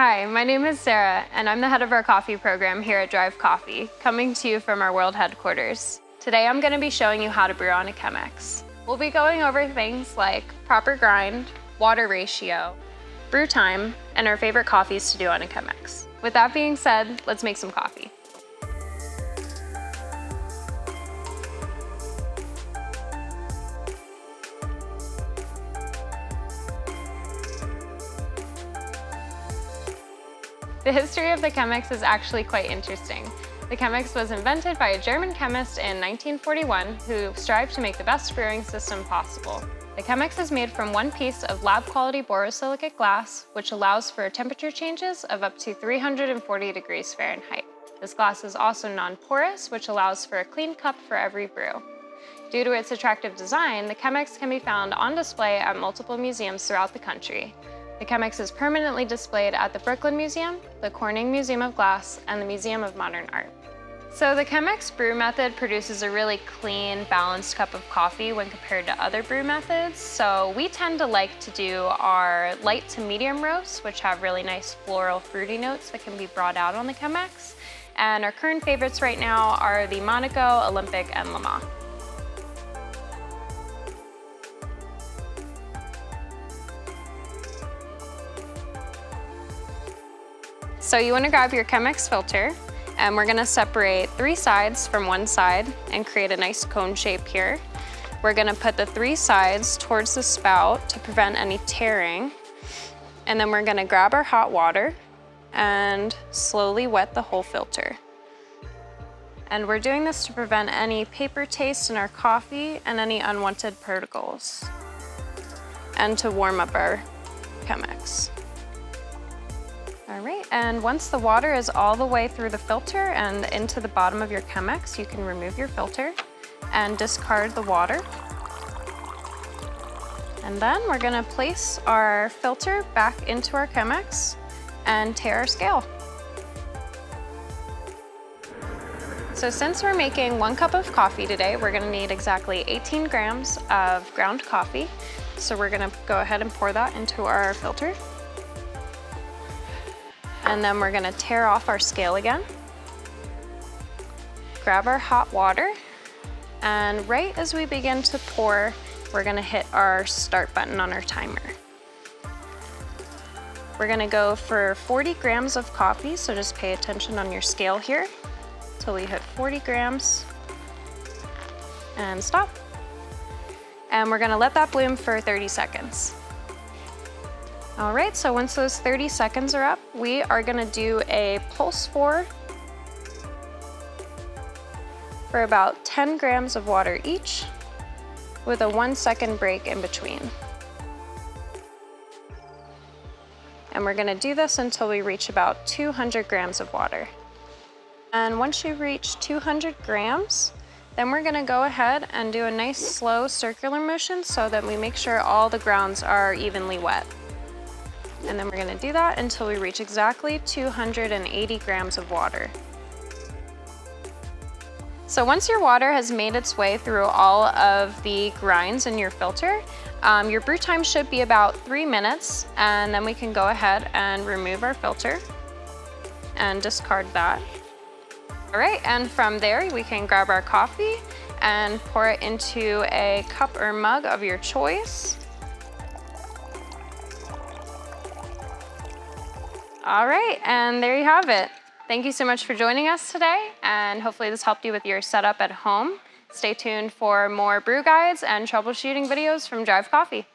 Hi, my name is Sarah, and I'm the head of our coffee program here at Drive Coffee, coming to you from our world headquarters. Today I'm going to be showing you how to brew on a Chemex. We'll be going over things like proper grind, water ratio, brew time, and our favorite coffees to do on a Chemex. With that being said, let's make some coffee. The history of the Chemex is actually quite interesting. The Chemex was invented by a German chemist in 1941 who strived to make the best brewing system possible. The Chemex is made from one piece of lab-quality borosilicate glass, which allows for temperature changes of up to 340 degrees Fahrenheit. This glass is also non-porous, which allows for a clean cup for every brew. Due to its attractive design, the Chemex can be found on display at multiple museums throughout the country. The Chemex is permanently displayed at the Brooklyn Museum, the Corning Museum of Glass, and the Museum of Modern Art. So the Chemex brew method produces a really clean, balanced cup of coffee when compared to other brew methods. So we tend to like to do our light to medium roasts, which have really nice floral fruity notes that can be brought out on the Chemex. And our current favorites right now are the Monaco, Olympic, and Lama. So you want to grab your Chemex filter, and we're going to separate 3 sides from one side and create a nice cone shape here. We're going to put the 3 sides towards the spout to prevent any tearing. And then we're going to grab our hot water and slowly wet the whole filter. And we're doing this to prevent any paper taste in our coffee and any unwanted particles, and to warm up our Chemex. All right, and once the water is all the way through the filter and into the bottom of your Chemex, you can remove your filter and discard the water. And then we're gonna place our filter back into our Chemex and tare our scale. So since we're making 1 cup of coffee today, we're gonna need exactly 18 grams of ground coffee. So we're gonna go ahead and pour that into our filter. And then we're gonna tare off our scale again. Grab our hot water, and right as we begin to pour, we're gonna hit our start button on our timer. We're gonna go for 40 grams of coffee, so just pay attention on your scale here till we hit 40 grams, and stop. And we're gonna let that bloom for 30 seconds. All right, so once those 30 seconds are up, we are gonna do a pulse pour for about 10 grams of water each, with a 1-second break in between. And we're gonna do this until we reach about 200 grams of water. And once you reach 200 grams, then we're gonna go ahead and do a nice slow circular motion so that we make sure all the grounds are evenly wet. And then we're gonna do that until we reach exactly 280 grams of water. So once your water has made its way through all of the grinds in your filter, your brew time should be about 3 minutes, and then we can go ahead and remove our filter and discard that. All right, and from there we can grab our coffee and pour it into a cup or mug of your choice. All right, and there you have it. Thank you so much for joining us today, and hopefully this helped you with your setup at home. Stay tuned for more brew guides and troubleshooting videos from Drive Coffee.